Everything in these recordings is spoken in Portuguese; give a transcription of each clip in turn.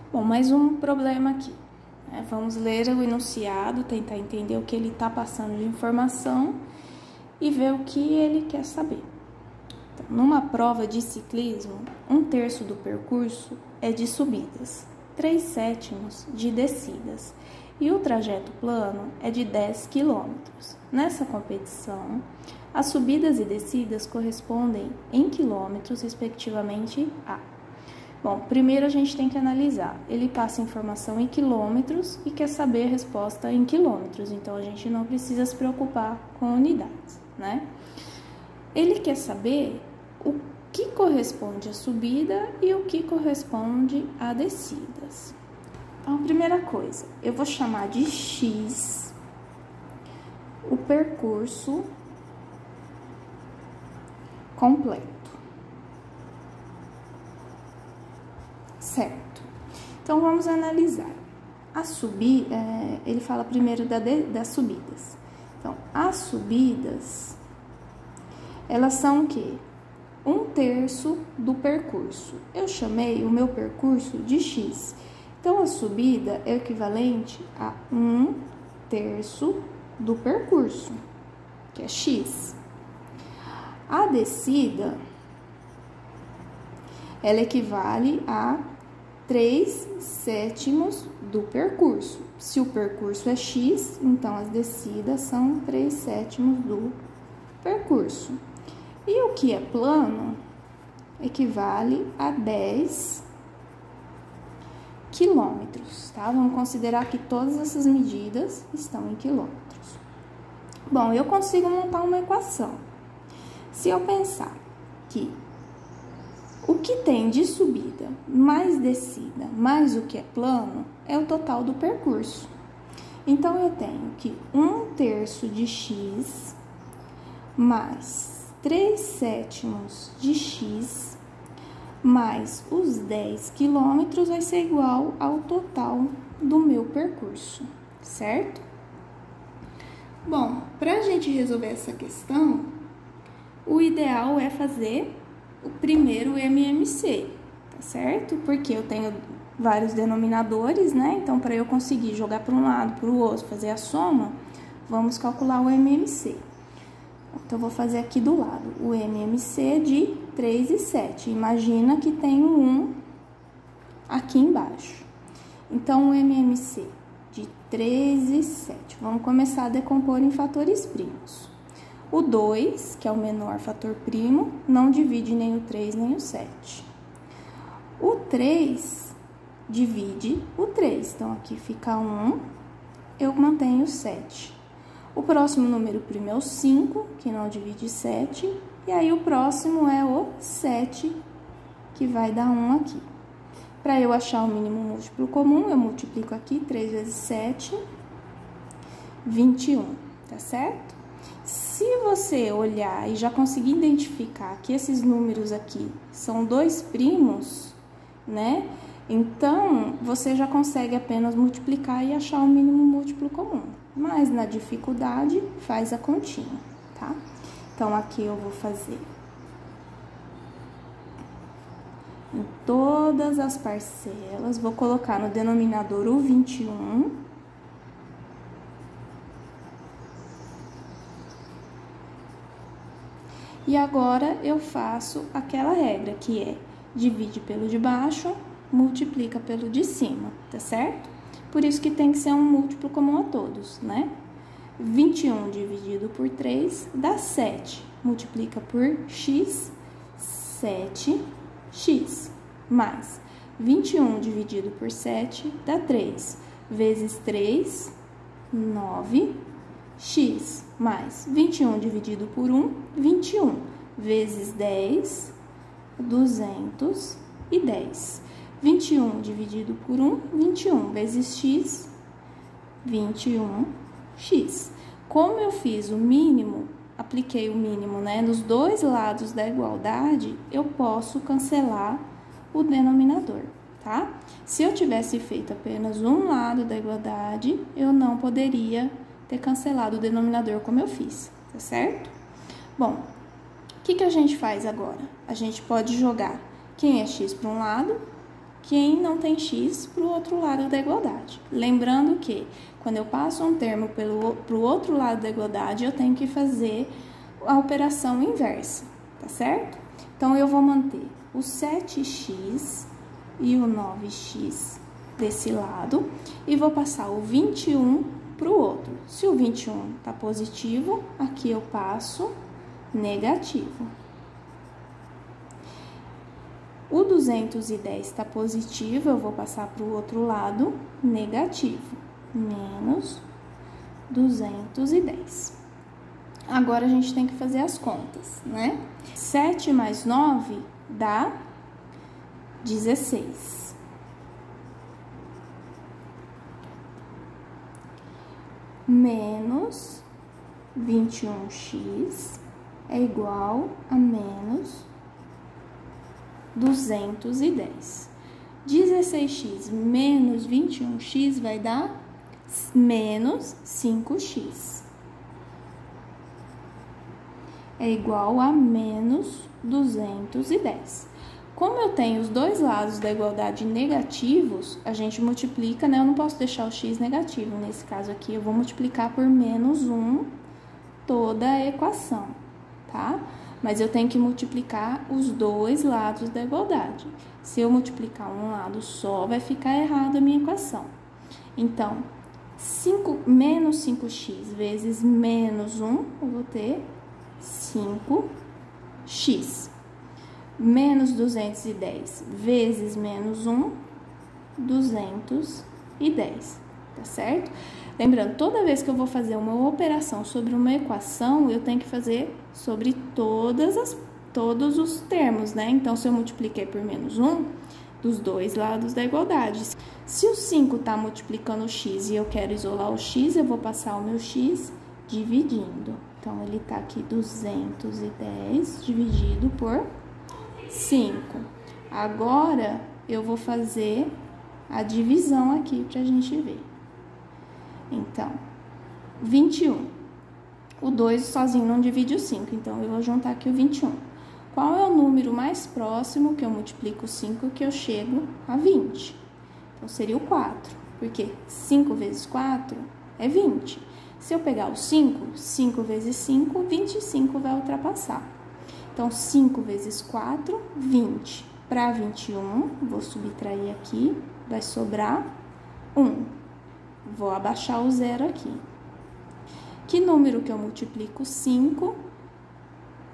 Bom, mais um problema aqui. Vamos ler o enunciado, tentar entender o que ele está passando de informação e ver o que ele quer saber. Então, numa prova de ciclismo, 1/3 do percurso é de subidas, 3/7 de descidas e o trajeto plano é de 10 km. Nessa competição, as subidas e descidas correspondem em quilômetros, respectivamente, a... Bom, primeiro a gente tem que analisar. Ele passa informação em quilômetros e quer saber a resposta em quilômetros, então a gente não precisa se preocupar com unidades, né? Ele quer saber o que corresponde à subida e o que corresponde a descidas. Então, primeira coisa, eu vou chamar de X o percurso completo. Certo. Então, vamos analisar. A subida, ele fala primeiro das subidas. Então, as subidas, elas são o quê? 1/3 do percurso. Eu chamei o meu percurso de X. Então, a subida é equivalente a 1/3 do percurso, que é X. A descida, ela equivale a 3/7 do percurso. Se o percurso é X, então as descidas são 3/7 do percurso. E o que é plano equivale a 10 quilômetros, tá? Vamos considerar que todas essas medidas estão em quilômetros. Bom, eu consigo montar uma equação. Se eu pensar que o que tem de subida mais descida mais o que é plano é o total do percurso. Então, eu tenho que 1/3 de X mais 3/7 de X mais os 10 quilômetros vai ser igual ao total do meu percurso, certo? Bom, para a gente resolver essa questão, o ideal é fazer o primeiro MMC, tá certo? Porque eu tenho vários denominadores, né? Então, para eu conseguir jogar para um lado, para o outro, fazer a soma, vamos calcular o MMC. Então, eu vou fazer aqui do lado o MMC de 3 e 7. Imagina que tem um 1 aqui embaixo. Então, o MMC de 3 e 7. Vamos começar a decompor em fatores primos. O 2, que é o menor fator primo, não divide nem o 3 nem o 7. O 3 divide o 3. Então, aqui fica 1, eu mantenho o 7. O próximo número primo é o 5, que não divide 7. E aí, o próximo é o 7, que vai dar 1 aqui. Para eu achar o mínimo múltiplo comum, eu multiplico aqui 3 vezes 7, 21, tá certo? Se você olhar e já conseguir identificar que esses números aqui são dois primos, né? Então, você já consegue apenas multiplicar e achar o mínimo múltiplo comum. Mas, na dificuldade, faz a continha, tá? Então, aqui eu vou fazer em todas as parcelas, vou colocar no denominador o 21. E agora, eu faço aquela regra, que é divide pelo de baixo, multiplica pelo de cima, tá certo? Por isso que tem que ser um múltiplo comum a todos, né? 21 dividido por 3 dá 7. Multiplica por x, 7x. Mais 21 dividido por 7 dá 3. Vezes 3, 9x. Mais 21 dividido por 1, 21. Vezes 10, 210. 21 dividido por 1, 21. Vezes x, 21x. Como eu fiz o mínimo, apliquei o mínimo, né, nos dois lados da igualdade, eu posso cancelar o denominador, tá? Se eu tivesse feito apenas um lado da igualdade, eu não poderia ter cancelado o denominador como eu fiz, tá certo? Bom, o que a gente faz agora? A gente pode jogar quem é x para um lado, quem não tem x para o outro lado da igualdade. Lembrando que, quando eu passo um termo para o outro lado da igualdade, eu tenho que fazer a operação inversa, tá certo? Então, eu vou manter o 7x e o 9x desse lado e vou passar o 21 para o outro. Se o 21 tá positivo, aqui eu passo negativo. O 210 está positivo, eu vou passar para o outro lado, negativo, menos 210. Agora, a gente tem que fazer as contas, né? 7 mais 9 dá 16. Menos 21x é igual a menos 210. 16x menos 21x vai dar menos 5x. É igual a menos 210. Como eu tenho os dois lados da igualdade negativos, a gente multiplica, né? Eu não posso deixar o x negativo. Nesse caso aqui, eu vou multiplicar por menos 1 toda a equação, tá? Mas eu tenho que multiplicar os dois lados da igualdade. Se eu multiplicar um lado só, vai ficar errado a minha equação. Então, menos 5x vezes menos 1, eu vou ter 5x. Menos 210 vezes menos 1, 210, tá certo? Lembrando, toda vez que eu vou fazer uma operação sobre uma equação, eu tenho que fazer sobre todos os termos, né? Então, se eu multipliquei por menos 1, dos dois lados da igualdade. Se o 5 tá multiplicando o x e eu quero isolar o x, eu vou passar o meu x dividindo. Então, ele tá aqui 210 dividido por 5. Agora, eu vou fazer a divisão aqui pra gente ver. Então, 21. O 2 sozinho não divide o 5, então eu vou juntar aqui o 21. Qual é o número mais próximo que eu multiplico o 5 que eu chego a 20? Então, seria o 4, porque 5 vezes 4 é 20. Se eu pegar o 5, 5 vezes 5, 25 vai ultrapassar. Então, 5 vezes 4, 20. Para 21, vou subtrair aqui, vai sobrar 1. Vou abaixar o 0 aqui. Que número que eu multiplico 5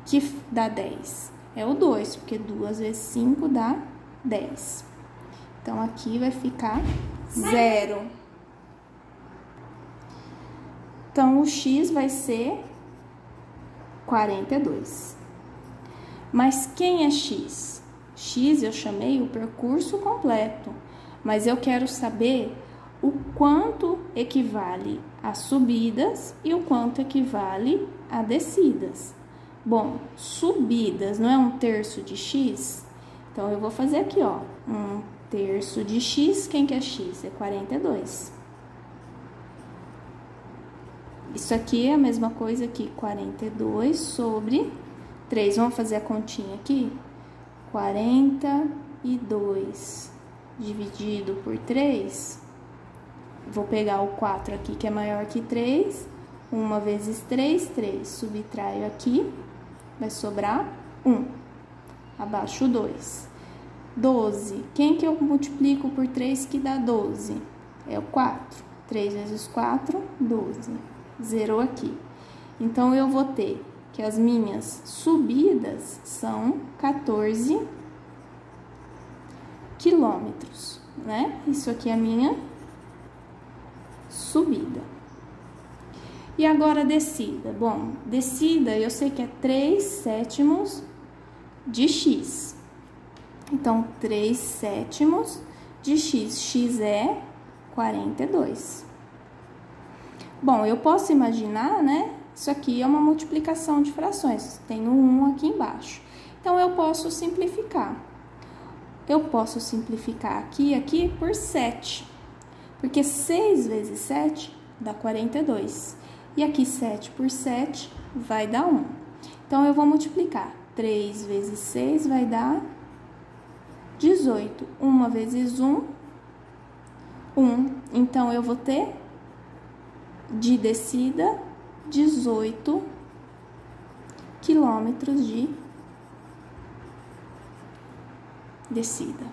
que dá 10? É o 2, porque 2 vezes 5 dá 10. Então, aqui vai ficar 0. Então, o x vai ser 42. Mas quem é x? X eu chamei o percurso completo, mas eu quero saber o quanto equivale a subidas e o quanto equivale a descidas. Bom, subidas não é 1/3 de x? Então, eu vou fazer aqui, ó, 1/3 de x, quem que é x? É 42. Isso aqui é a mesma coisa que 42 sobre 3. Vamos fazer a continha aqui? 42 dividido por 3. Vou pegar o 4 aqui, que é maior que 3. 1 vezes 3, 3. Subtraio aqui, vai sobrar 1. Abaixo o 2. 12. Quem que eu multiplico por 3 que dá 12? É o 4. 3 vezes 4, 12. Zerou aqui. Então, eu vou ter que as minhas subidas são 14 quilômetros, né? Isso aqui é a minha subida. E agora, descida. Bom, descida eu sei que é 3/7 de x. Então, 3/7 de x. X é 42. Bom, eu posso imaginar, né? Isso aqui é uma multiplicação de frações. Tem um 1 aqui embaixo. Então, eu posso simplificar. Eu posso simplificar aqui e aqui por 7. Porque 6 vezes 7 dá 42. E aqui 7 por 7 vai dar 1. Então, eu vou multiplicar. 3 vezes 6 vai dar 18. 1 vezes 1, 1. Então, eu vou ter de descida 18 quilômetros de descida.